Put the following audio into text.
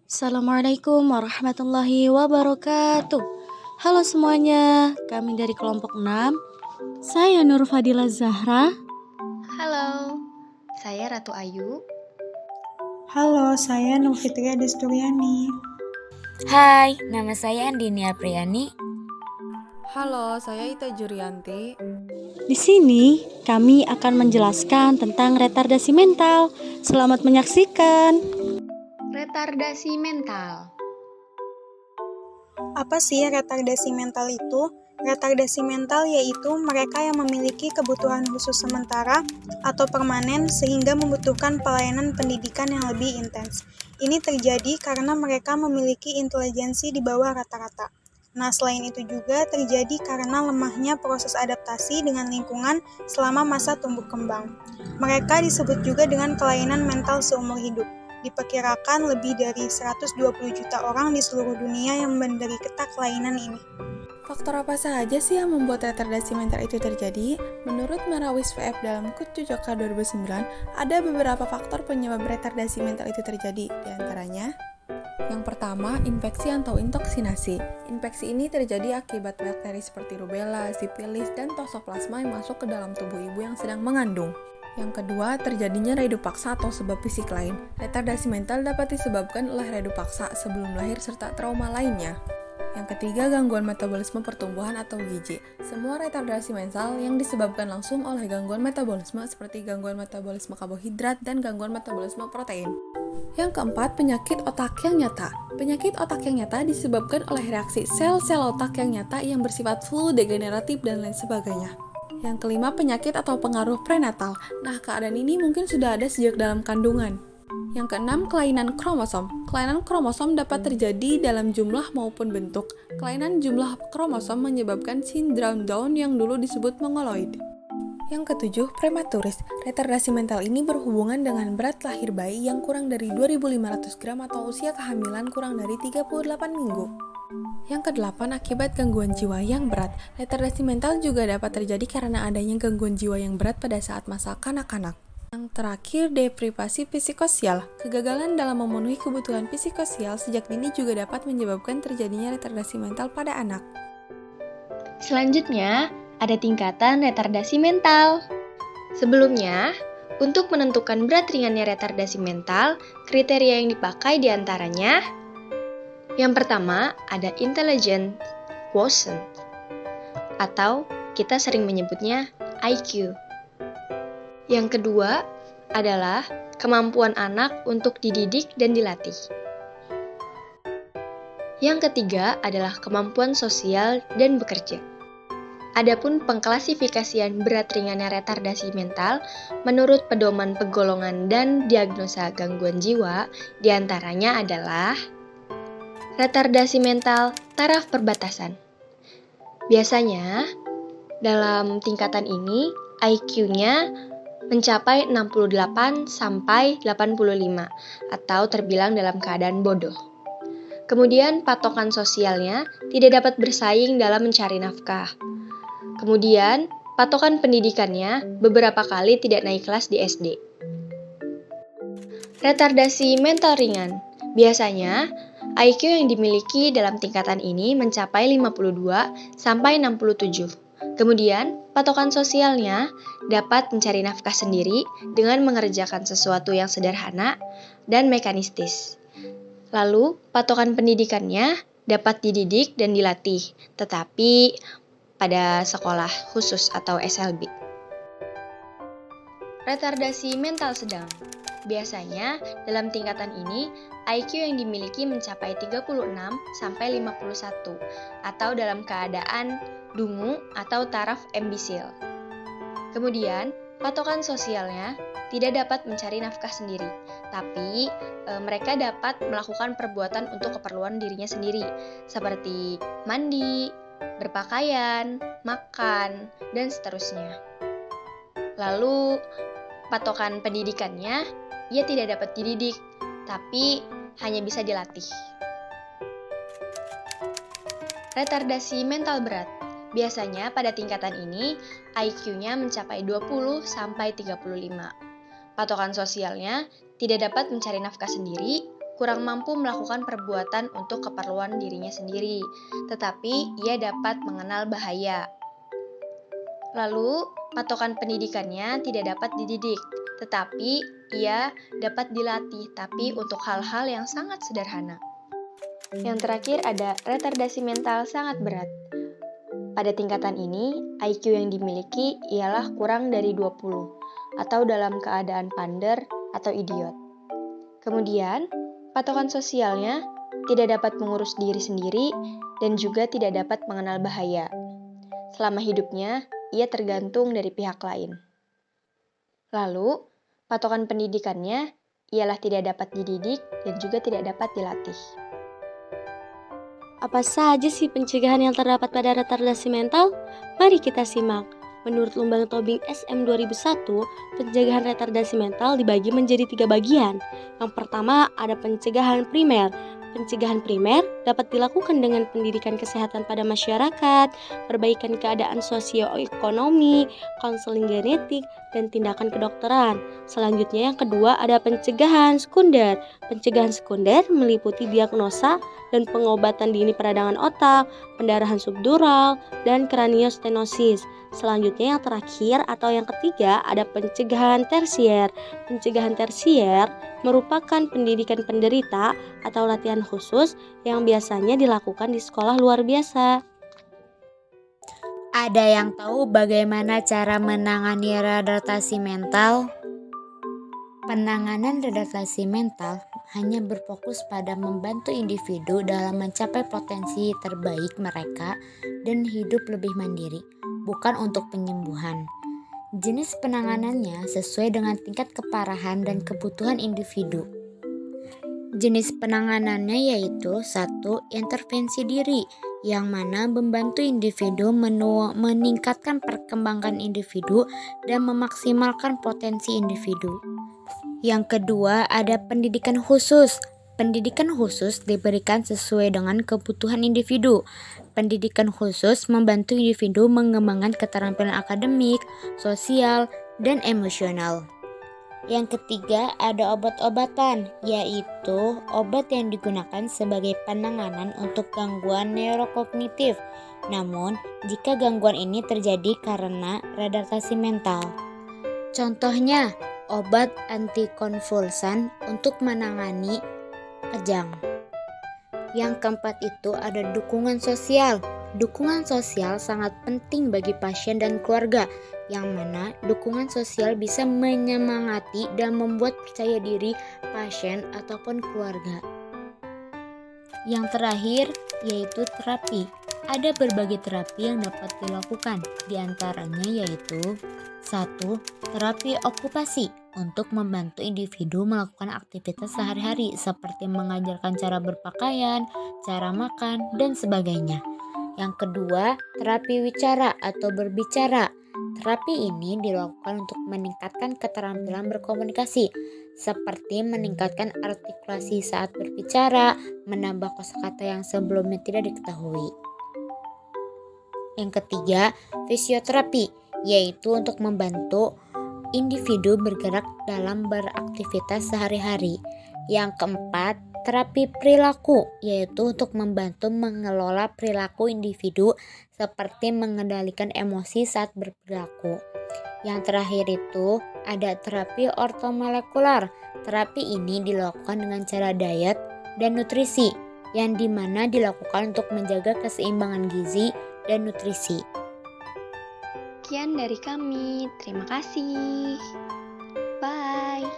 Assalamualaikum warahmatullahi wabarakatuh. Halo semuanya, kami dari kelompok 6. Saya Nur Fadila Zahra. Halo, saya Ratu Ayu. Halo, saya Nurfitria Desturiani. Hai, nama saya Andini Apriani. Halo, saya Ita Jurianti. Di sini kami akan menjelaskan tentang retardasi mental. Selamat menyaksikan. Retardasi mental. Apa sih retardasi mental itu? Retardasi mental yaitu mereka yang memiliki kebutuhan khusus sementara atau permanen sehingga membutuhkan pelayanan pendidikan yang lebih intens. Ini terjadi karena mereka memiliki intelijensi di bawah rata-rata. Nah, selain itu juga terjadi karena lemahnya proses adaptasi dengan lingkungan selama masa tumbuh kembang. Mereka disebut juga dengan kelainan mental seumur hidup. Diperkirakan lebih dari 120 juta orang di seluruh dunia yang menderita kelainan ini. Faktor apa saja sih yang membuat retardasi mental itu terjadi? Menurut Marawis VF dalam Kut Cucoka 2009, ada beberapa faktor penyebab retardasi mental itu terjadi. Di antaranya, yang pertama, infeksi atau intoksinasi. Infeksi ini terjadi akibat bakteri seperti rubella, sifilis, dan toxoplasma yang masuk ke dalam tubuh ibu yang sedang mengandung. Yang kedua, terjadinya redu paksa atau sebab fisik lain. Retardasi mental dapat disebabkan oleh redu paksa sebelum lahir serta trauma lainnya. Yang ketiga, gangguan metabolisme pertumbuhan atau gizi. Semua retardasi mental yang disebabkan langsung oleh gangguan metabolisme seperti gangguan metabolisme karbohidrat dan gangguan metabolisme protein. Yang keempat, penyakit otak yang nyata. Penyakit otak yang nyata disebabkan oleh reaksi sel-sel otak yang nyata yang bersifat flu, degeneratif, dan lain sebagainya. Yang kelima, penyakit atau pengaruh prenatal. Nah, keadaan ini mungkin sudah ada sejak dalam kandungan. Yang keenam, kelainan kromosom. Kelainan kromosom dapat terjadi dalam jumlah maupun bentuk. Kelainan jumlah kromosom menyebabkan sindrom Down yang dulu disebut mongoloid. Yang ketujuh, prematuris. Retardasi mental ini berhubungan dengan berat lahir bayi yang kurang dari 2.500 gram atau usia kehamilan kurang dari 38 minggu. Yang kedelapan, akibat gangguan jiwa yang berat. Retardasi mental juga dapat terjadi karena adanya gangguan jiwa yang berat pada saat masa kanak-kanak. Yang terakhir, deprivasi psikososial. Kegagalan dalam memenuhi kebutuhan psikososial sejak dini juga dapat menyebabkan terjadinya retardasi mental pada anak. Selanjutnya, ada tingkatan retardasi mental. Sebelumnya, untuk menentukan berat ringannya retardasi mental, kriteria yang dipakai diantaranya: yang pertama, ada intelligent quotient, atau kita sering menyebutnya IQ. Yang kedua adalah kemampuan anak untuk dididik dan dilatih. Yang ketiga adalah kemampuan sosial dan bekerja. Adapun pengklasifikasian berat ringannya retardasi mental menurut pedoman penggolongan dan diagnosa gangguan jiwa diantaranya adalah retardasi mental taraf perbatasan. Biasanya, dalam tingkatan ini, IQ-nya mencapai 68 sampai 85 atau terbilang dalam keadaan bodoh. Kemudian, patokan sosialnya tidak dapat bersaing dalam mencari nafkah. Kemudian, patokan pendidikannya beberapa kali tidak naik kelas di SD. Retardasi mental ringan. Biasanya, IQ yang dimiliki dalam tingkatan ini mencapai 52 sampai 67. Kemudian, patokan sosialnya dapat mencari nafkah sendiri dengan mengerjakan sesuatu yang sederhana dan mekanistis. Lalu, patokan pendidikannya dapat dididik dan dilatih, tetapi pada sekolah khusus atau SLB. Retardasi mental sedang. Biasanya, dalam tingkatan ini, IQ yang dimiliki mencapai 36 sampai 51 atau dalam keadaan dungu atau taraf embisil. Kemudian, patokan sosialnya tidak dapat mencari nafkah sendiri, tapi mereka dapat melakukan perbuatan untuk keperluan dirinya sendiri, seperti mandi, berpakaian, makan, dan seterusnya. Lalu, patokan pendidikannya, ia tidak dapat dididik, tapi hanya bisa dilatih. Retardasi mental berat. Biasanya pada tingkatan ini, IQ-nya mencapai 20 sampai 35. Patokan sosialnya tidak dapat mencari nafkah sendiri, kurang mampu melakukan perbuatan untuk keperluan dirinya sendiri, tetapi ia dapat mengenal bahaya. Lalu, patokan pendidikannya tidak dapat dididik, tetapi ia dapat dilatih, tapi untuk hal-hal yang sangat sederhana. Yang terakhir ada retardasi mental sangat berat. Pada tingkatan ini, IQ yang dimiliki ialah kurang dari 20, atau dalam keadaan pander atau idiot. Kemudian, patokan sosialnya tidak dapat mengurus diri sendiri dan juga tidak dapat mengenal bahaya. Selama hidupnya, ia tergantung dari pihak lain. Lalu, patokan pendidikannya ialah tidak dapat dididik dan juga tidak dapat dilatih. Apa saja sih pencegahan yang terdapat pada retardasi mental? Mari kita simak. Menurut Lumbang Tobing SM 2001, pencegahan retardasi mental dibagi menjadi 3 bagian. Yang pertama ada pencegahan primer. Pencegahan primer dapat dilakukan dengan pendidikan kesehatan pada masyarakat, perbaikan keadaan sosioekonomi, konseling genetik, dan tindakan kedokteran. Selanjutnya yang kedua ada pencegahan sekunder. Pencegahan sekunder meliputi diagnosa dan pengobatan dini peradangan otak, pendarahan subdural, dan kraniostenosis. Selanjutnya yang terakhir atau yang ketiga ada pencegahan tersier. Pencegahan tersier merupakan pendidikan penderita atau latihan khusus yang biasanya dilakukan di sekolah luar biasa. Ada yang tahu bagaimana cara menangani retardasi mental? Penanganan retardasi mental hanya berfokus pada membantu individu dalam mencapai potensi terbaik mereka dan hidup lebih mandiri, bukan untuk penyembuhan. Jenis penanganannya sesuai dengan tingkat keparahan dan kebutuhan individu. Jenis penanganannya yaitu 1. Intervensi diri, yang mana membantu individu meningkatkan perkembangan individu dan memaksimalkan potensi individu. Yang kedua ada pendidikan khusus. Pendidikan khusus diberikan sesuai dengan kebutuhan individu. Pendidikan khusus membantu individu mengembangkan keterampilan akademik, sosial, dan emosional. Yang ketiga ada obat-obatan, yaitu obat yang digunakan sebagai penanganan untuk gangguan neurokognitif. Namun, jika gangguan ini terjadi karena retardasi mental. Contohnya, obat antikonvulsan untuk menangani kejang. Yang keempat itu ada dukungan sosial. Dukungan sosial sangat penting bagi pasien dan keluarga, yang mana dukungan sosial bisa menyemangati dan membuat percaya diri pasien ataupun keluarga. Yang terakhir yaitu terapi. Ada berbagai terapi yang dapat dilakukan, diantaranya yaitu 1. Terapi okupasi untuk membantu individu melakukan aktivitas sehari-hari seperti mengajarkan cara berpakaian, cara makan, dan sebagainya. Yang kedua, terapi wicara atau berbicara. Terapi ini dilakukan untuk meningkatkan keterampilan berkomunikasi, seperti meningkatkan artikulasi saat berbicara, menambah kosakata yang sebelumnya tidak diketahui. Yang ketiga, fisioterapi, yaitu untuk membantu individu bergerak dalam beraktivitas sehari-hari. Yang keempat, terapi perilaku, yaitu untuk membantu mengelola perilaku individu seperti mengendalikan emosi saat berperilaku. Yang terakhir itu ada terapi ortomolekular. Terapi ini dilakukan dengan cara diet dan nutrisi, yang dimana dilakukan untuk menjaga keseimbangan gizi dan nutrisi. Sekian dari kami, terima kasih. Bye.